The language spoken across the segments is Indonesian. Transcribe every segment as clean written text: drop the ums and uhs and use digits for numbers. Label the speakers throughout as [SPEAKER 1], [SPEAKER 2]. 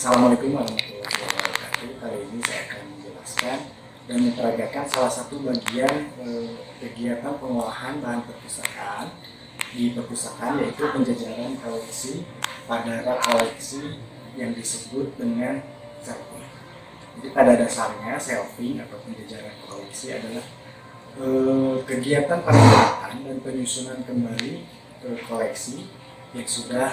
[SPEAKER 1] Assalamualaikum warahmatullahi wabarakatuh. Kali ini saya akan menjelaskan dan memperagakan salah satu bagian kegiatan pengolahan bahan perpustakaan di perpustakaan, yaitu penjajaran koleksi pada rak koleksi yang disebut dengan shelving. Jadi pada dasarnya shelving atau penjajaran koleksi adalah kegiatan penempatan dan penyusunan kembali koleksi yang sudah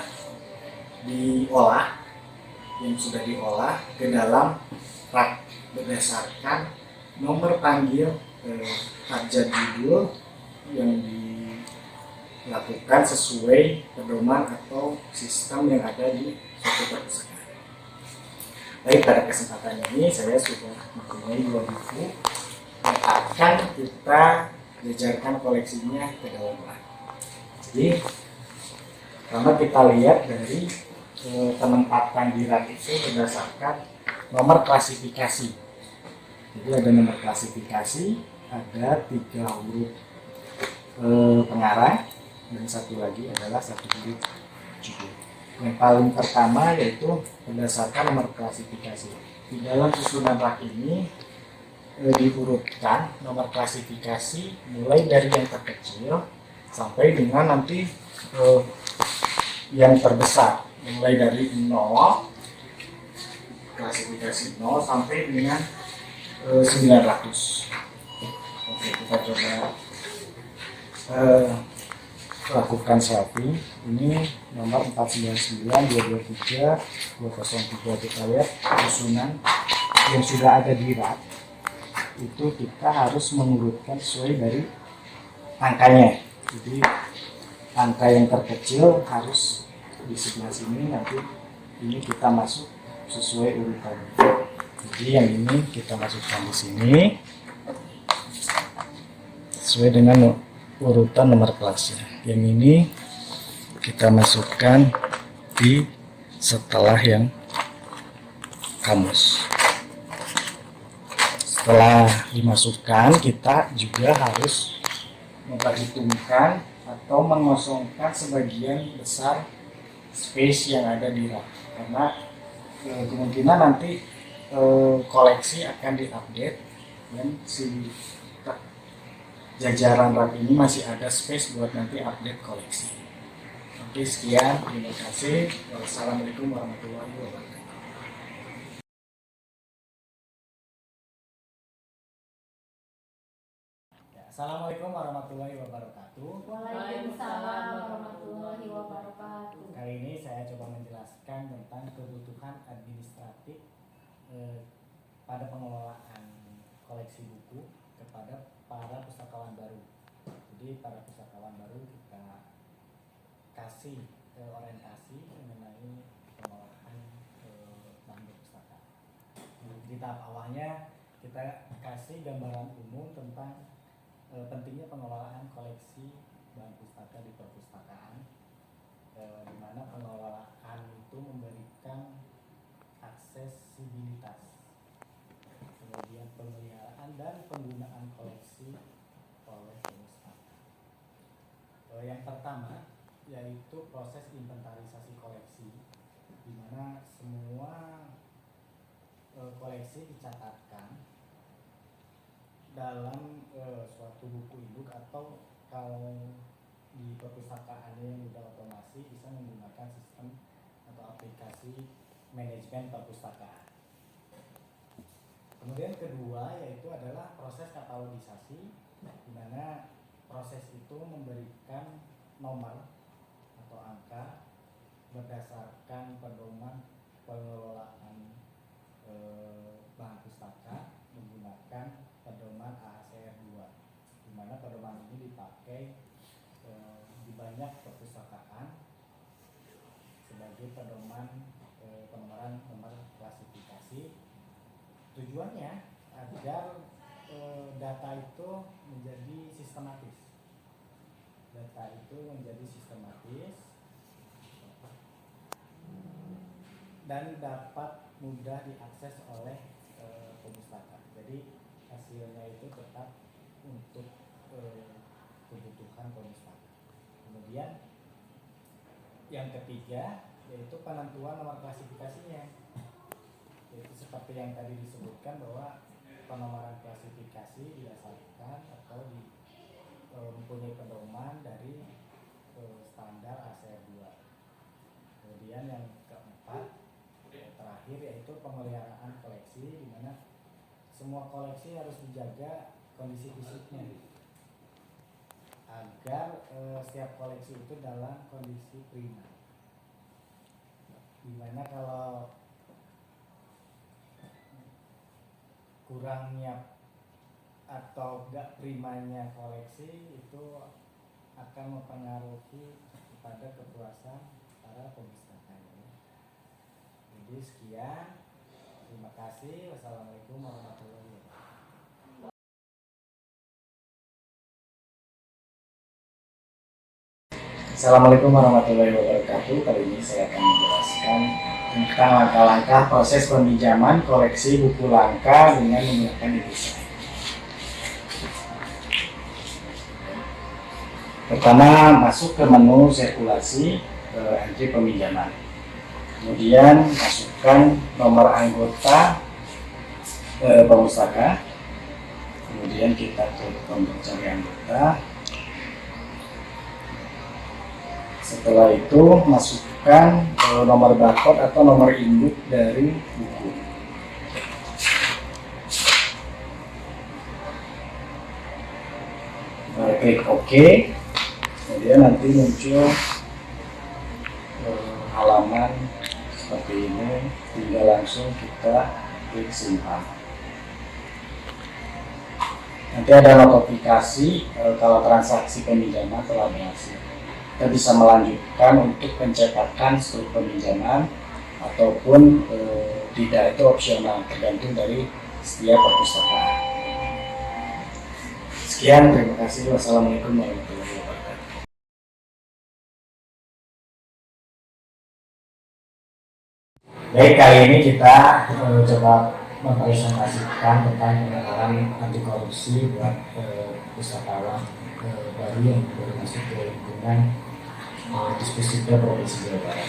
[SPEAKER 1] diolah ke dalam rak berdasarkan nomor panggil abjad judul yang dilakukan sesuai pedoman atau sistem yang ada di suatu perpustakaan. Baik, pada kesempatan ini saya sudah mempunyai 2 buku yang akan kita jajarkan koleksinya ke dalam rak. Jadi pertama kita lihat dari penempatan di rak itu berdasarkan nomor klasifikasi. Jadi ada nomor klasifikasi, ada 3 huruf pengarang, dan satu lagi adalah 1 huruf judul. Yang paling pertama yaitu berdasarkan nomor klasifikasi. Di dalam susunan rak ini diurutkan nomor klasifikasi mulai dari yang terkecil sampai dengan nanti yang terbesar, mulai dari 0, klasifikasi 0 sampai dengan 900. Oke, kita coba lakukan shelving. Ini nomor 499, 223, 203. Kita lihat susunan yang sudah ada di rak itu kita harus mengurutkan sesuai dari angkanya. Jadi angka yang terkecil harus di sebelah sini, nanti ini kita masuk sesuai urutannya. Jadi yang ini kita masukkan di sini sesuai dengan urutan nomor kelasnya. Yang ini kita masukkan di setelah yang kamus. Setelah dimasukkan, kita juga harus memperhitungkan atau mengosongkan sebagian besar space yang ada di rak, karena kemungkinan nanti koleksi akan diupdate dan si jajaran rak ini masih ada space buat nanti update koleksi. Oke, sekian, terima kasih. Wassalamualaikum warahmatullahi wabarakatuh. Assalamualaikum warahmatullahi wabarakatuh.
[SPEAKER 2] Waalaikumsalam warahmatullahi wabarakatuh.
[SPEAKER 1] Kali ini saya coba menjelaskan tentang kebutuhan administratif pada pengelolaan koleksi buku kepada para pustakawan baru. Jadi para pustakawan baru kita kasih orientasi mengenai pengolahan bahan perpustakaan. Di tahap awalnya kita kasih gambaran umum tentang pentingnya pengelolaan koleksi bahan pustaka di perpustakaan, di mana pengelolaan itu memberikan aksesibilitas, kemudian pemeliharaan dan penggunaan koleksi oleh pustaka. Yang pertama yaitu proses inventarisasi koleksi, di mana semua koleksi dicatatkan dalam suatu buku induk, atau kalau di perpustakaan yang sudah otomasi bisa menggunakan sistem atau aplikasi manajemen perpustakaan. Kemudian kedua yaitu adalah proses katalogisasi, di mana proses itu memberikan nomor atau angka berdasarkan pedoman pengelolaan bahan pustaka menggunakan pedoman AACR 2, di mana pedoman ini dipakai di banyak perpustakaan sebagai pedoman penomoran nomor klasifikasi. Tujuannya agar data itu menjadi sistematis. Dan dapat mudah diakses oleh pemustaka. Jadi hasilnya itu tetap untuk kebutuhan pemustaka. Kemudian yang ketiga yaitu penentuan nomor klasifikasinya. Yaitu seperti yang tadi disebutkan bahwa penomoran klasifikasi didasarkan atau mempunyai pedoman dari standar ASEAN 2. Kemudian yang keempat, terakhir, yaitu pemeliharaan koleksi, di mana semua koleksi harus dijaga kondisi fisiknya agar setiap koleksi itu dalam kondisi prima. Dimana kalau kurangnya atau gak primanya koleksi itu akan mempengaruhi kepada kepuasan para pemustaka. Jadi sekian, terima kasih. Wassalamualaikum warahmatullahi wabarakatuh. Assalamualaikum warahmatullahi wabarakatuh. Kali ini saya akan menjelaskan tentang langkah-langkah proses peminjaman koleksi buku langka dengan menggunakan e-design. Pertama, masuk ke menu sirkulasi, entry peminjaman. Kemudian masukkan nomor anggota pemustaka. Kemudian kita klik tombol cari anggota. Setelah itu masukkan nomor barcode atau nomor induk dari buku. Klik OK. Kemudian nanti muncul halaman seperti ini, tinggal langsung kita klik simpan. Nanti ada notifikasi kalau transaksi peminjaman telah berhasil. Kita bisa melanjutkan untuk pencetakan struk peminjaman ataupun tidak, itu opsional tergantung dari setiap perpustakaan. Sekian, terima kasih. Wassalamualaikum warahmatullahi wabarakatuh. Baik, kali ini kita coba mempresentasikan tentang penanganan anti korupsi buat pustakawan baru yang baru masuk ke lingkungan Dispusdikda Provinsi Jawa Barat.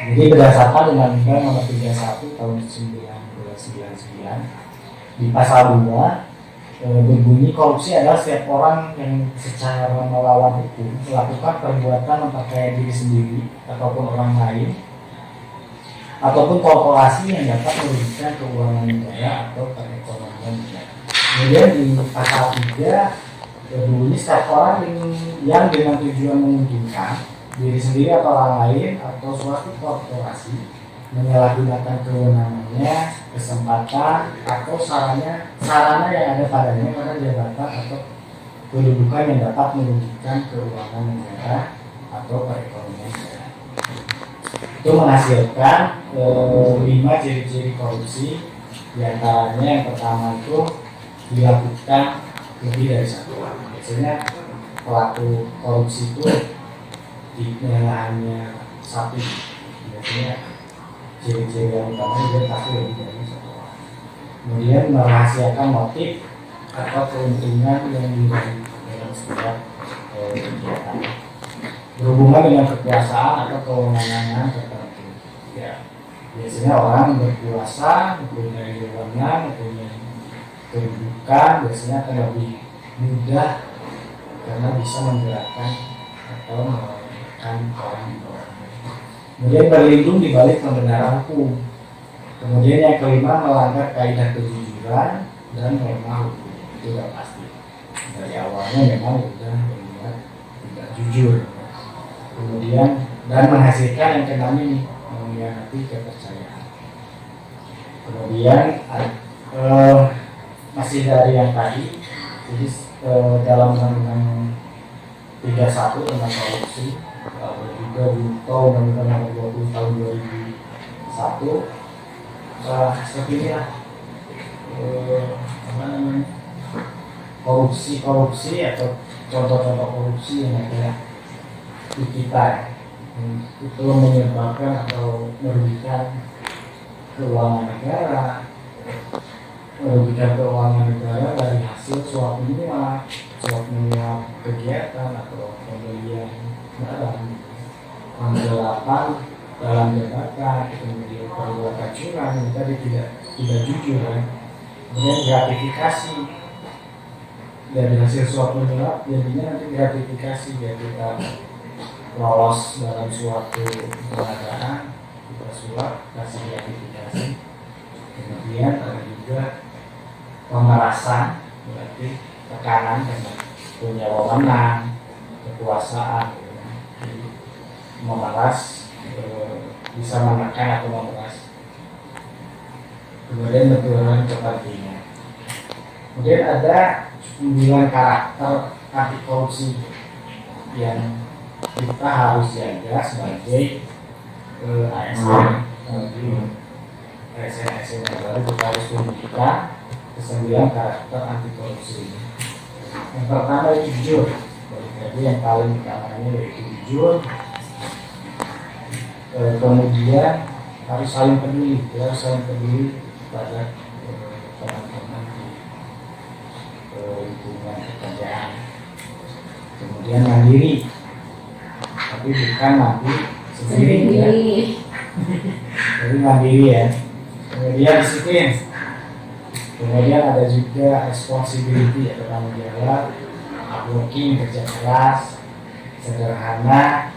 [SPEAKER 1] Jadi berdasarkan Undang-Undang Nomor 31 Tahun 1999 di pasal 2 berbunyi korupsi adalah setiap orang yang secara melawan hukum melakukan perbuatan memperkaya diri sendiri ataupun orang lain ataupun korporasi yang dapat merugikan keuangan negara atau perekonomian negara. Kemudian di pasal 3 berbunyi setiap orang yang dengan tujuan menguntungkan diri sendiri atau orang lain atau suatu korporasi menyalahgunakan kewenangannya, kesempatan atau sarana yang ada padanya pada jabatan atau kedudukan yang dapat merugikan keuangan negara atau perekonomian negara. Itu menghasilkan 5 ciri-ciri korupsi. Di antaranya yang pertama itu dilakukan lebih dari satu orang. Biasanya pelaku korupsi itu tidak hanya satu. Biasanya ciri-ciri yang utama dia pasti lebih dari satu orang. Kemudian merahasiakan motif atau keuntungan yang diraih dalam setiap kegiatan. Berhubungan dengan kekuasaan atau kewenangan tertentu. Ya, biasanya orang berkuasa, mempunyai wewenang, mempunyai kedudukan, biasanya akan lebih mudah karena bisa menggerakkan atau menekan orang di bawah. Kemudian berlindung di balik pembenaran hukum. Kemudian yang kelima, melanggar kaidah kejujuran dan norma hukum. Itu sudah pasti. Dari awalnya memang sudah berbuat tidak jujur. Kemudian dan menghasilkan yang keenam ini, mengkhianati kepercayaan. Kemudian masih dari yang tadi, jadi dalam Undang-Undang 31 tentang korupsi, juga di Undang-Undang Nomor 20 Tahun 2001, seperti ini lah, korupsi atau contoh-contoh korupsi yang ada di kita, itu menyebabkan atau merugikan keuangan negara, dari hasil suap menyuap, kegiatan atau pembelian barang, penggelapan dalam jabatan, kemudian perbuatan curang, yang tadi tidak jujur kan. Kemudian gratifikasi dari hasil suap menyuap, jadinya nanti gratifikasi ya, kita lolos dalam suatu pengadaan, kita suap kasih gratifikasi. Kemudian ada juga pemerasan, berarti tekanan karena punya wewenang, kekuasaan, gitu kan. Jadi memeras, bisa menekan atau memeras. Kemudian benturan kepentingan. Kemudian ada 9 karakter anti korupsi yang kita harus jaga sebagai ASN. ASN yang baru kita harus tunjukkan ke-9 karakter anti korupsi. Yang pertama itu jujur. Jadi yang paling utamanya yaitu jujur. Kemudian harus saling peduli, harus saling peduli pada teman-teman di lingkungan pekerjaan. Kemudian mandiri, tapi bukan mandiri sendiri ya. Jadi mandiri ya. Kemudian disiplin. Kemudian ada juga responsibility atau tanggung jawab, hardworking, kerja keras, sederhana,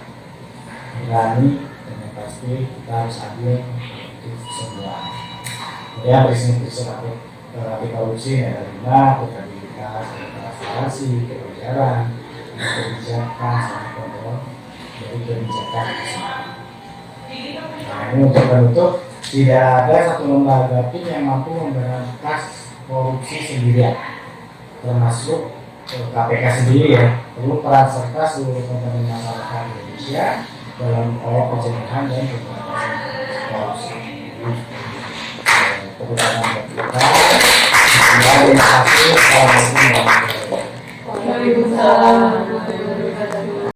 [SPEAKER 1] berani, dan yang pasti kita harus adil untuk semua. Kemudian prinsip-prinsip anti korupsi ada 5: akuntabilitas, transparansi, kewajaran, kebijakan, sama kontrol dari kebijakan tersebut. Nah, ini untuk penutup, tidak ada satu lembaga pun yang mampu memberantas korupsi sendirian, termasuk KPK sendiri ya. Perlu peran serta seluruh komponen masyarakat Indonesia dalam upaya pencegahan dan pemberantasan korupsi. Kebetulan buat kita. Terima kasih. Assalamualaikum warahmatullahi wabarakatuh.
[SPEAKER 2] Waalaikumsalam warahmatullahi wabarakatuh.